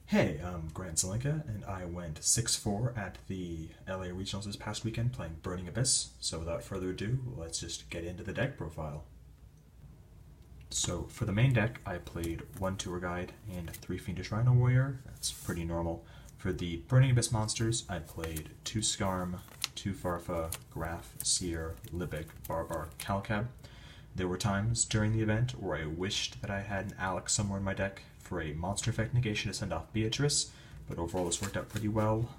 Hey, I'm Grant Zelenka, and I went 6-4 at the LA Regionals this past weekend playing Burning Abyss. So without further ado, let's just get into the deck profile. So for the main deck, I played one Tour Guide and three Fiendish Rhino Warrior. That's pretty normal. For the Burning Abyss monsters, I played two Skarm, two Farfa, Graf, Seer, Libic, Barbar, Calcab. There were times during the event where I wished that I had an Alex somewhere in my deck for a monster effect negation to send off Beatrice, but overall this worked out pretty well.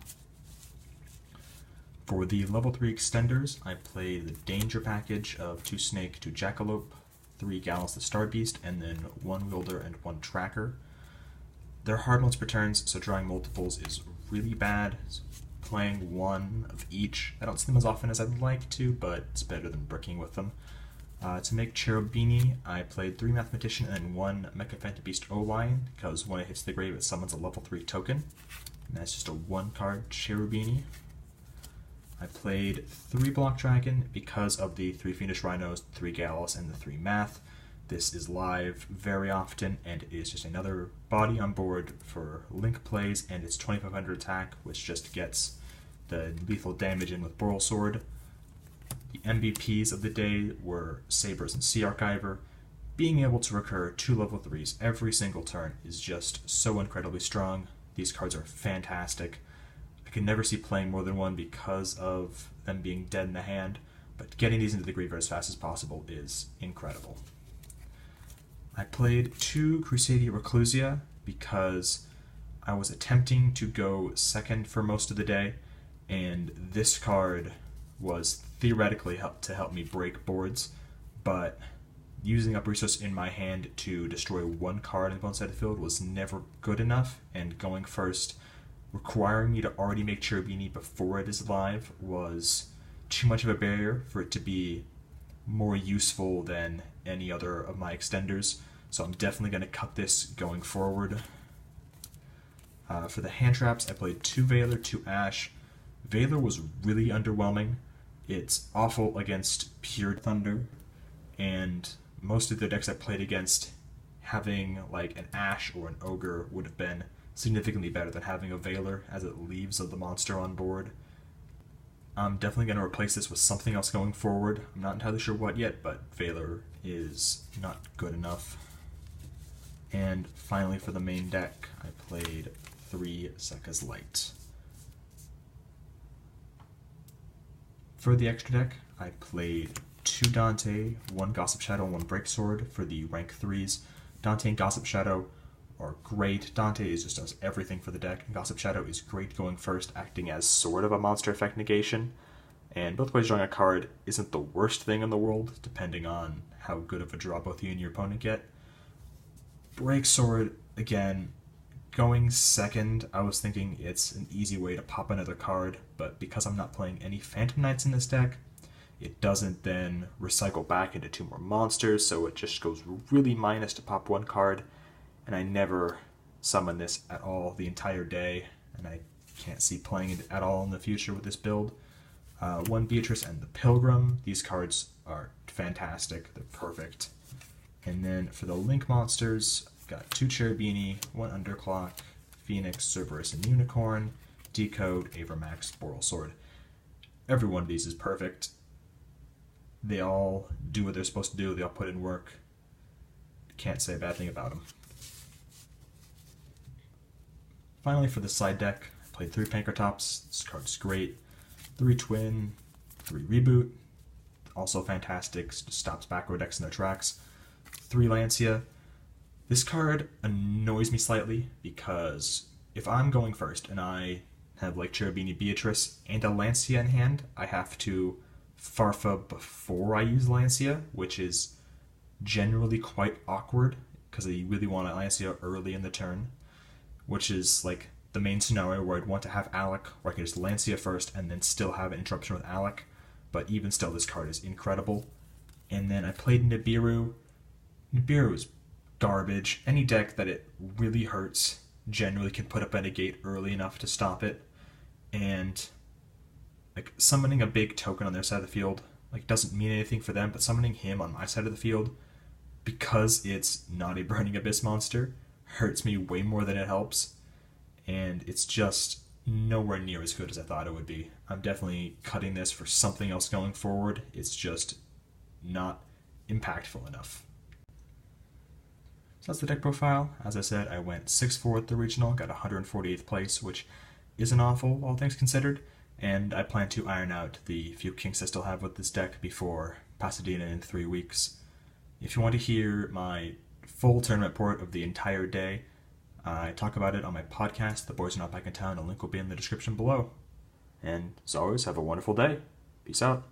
For the level 3 extenders, I played the Danger package of 2 Snake, 2 Jackalope, 3 Gallus the Star Beast, and then 1 Wielder and 1 Tracker. They're hard ones per turns, so drawing multiples is really bad. So playing one of each, I don't see them as often as I'd like to, but it's better than bricking with them. To make Cherubini, I played 3 Mathematician and 1 Mecha Phantom Beast O-Lion, because when it hits the grave it summons a level 3 token. And that's just a 1 card Cherubini. I played 3 Block Dragon because of the 3 Fiendish Rhinos, 3 Gallus, and the 3 Math. This is live very often, and it is just another body on board for Link plays, and it's 2500 attack, which just gets the lethal damage in with Boral Sword. The MVPs of the day were Sabers and Sea Archiver. Being able to recur 2 level 3s every single turn is just so incredibly strong. These cards are fantastic. I can never see playing more than one because of them being dead in the hand, but getting these into the graveyard as fast as possible is incredible. I played 2 Crusadia Reclusia because I was attempting to go second for most of the day, and this card was theoretically to help me break boards, but using up resource in my hand to destroy 1 card on the opponent's side of the field was never good enough, and going first, requiring me to already make Cherubini before it is live, was too much of a barrier for it to be more useful than any other of my extenders, so I'm definitely going to cut this going forward. For the hand traps, I played 2 Veiler, 2 Ash. Veiler was really underwhelming. It's awful against pure Thunder, and most of the decks I played against, having like an Ash or an Ogre would have been significantly better than having a Veiler, as it leaves the monster on board. I'm definitely going to replace this with something else going forward. I'm not entirely sure what yet, but Veiler is not good enough. And finally for the main deck, I played 3 Sekka's Light. For the extra deck, I played 2 Dante, 1 Gossip Shadow, and 1 Break Sword for the rank 3s. Dante and Gossip Shadow are great. Dante just does everything for the deck, and Gossip Shadow is great going first, acting as sort of a monster effect negation. And both ways drawing a card isn't the worst thing in the world, depending on how good of a draw both you and your opponent get. Break Sword, again, going second, I was thinking it's an easy way to pop another card, but because I'm not playing any Phantom Knights in this deck, it doesn't then recycle back into 2 more monsters, so it just goes really minus to pop 1 card, and I never summon this at all the entire day, and I can't see playing it at all in the future with this build. 1 Beatrice and the Pilgrim, these cards are fantastic, they're perfect. And then for the Link monsters, I've got 2 Cherubini, 1 Underclock, Phoenix, Cerberus, and Unicorn, Decode, Avermax, Boral Sword. Every one of these is perfect. They all do what they're supposed to do, they all put in work. Can't say a bad thing about them. Finally for the side deck, I played 3 Pankratops. This card's great. 3 Twin, 3 Reboot, also fantastic, just stops backroad decks in their tracks. 3 Lancia. This card annoys me slightly because if I'm going first and I have like Cherubini Beatrice and a Lancia in hand, I have to Farfa before I use Lancia, which is generally quite awkward because I really want a Lancia early in the turn, which is like the main scenario where I'd want to have Alec, or I could just Lancia first and then still have an interruption with Alec, but even still this card is incredible. And then I played Nibiru. Nibiru is garbage. Any deck that it really hurts generally can put up a negate early enough to stop it, and like summoning a big token on their side of the field like doesn't mean anything for them, but summoning him on my side of the field, because it's not a Burning Abyss monster, hurts me way more than it helps. and it's just nowhere near as good as I thought it would be. I'm definitely cutting this for something else going forward. It's just not impactful enough. So that's the deck profile. As I said, I went 6-4 at the regional, got 148th place, which isn't awful, all things considered, and I plan to iron out the few kinks I still have with this deck before Pasadena in 3 weeks. If you want to hear my full tournament report of the entire day, I talk about it on my podcast, The Boys Are Not Back in Town. A link will be in the description below. And as always, have a wonderful day. Peace out.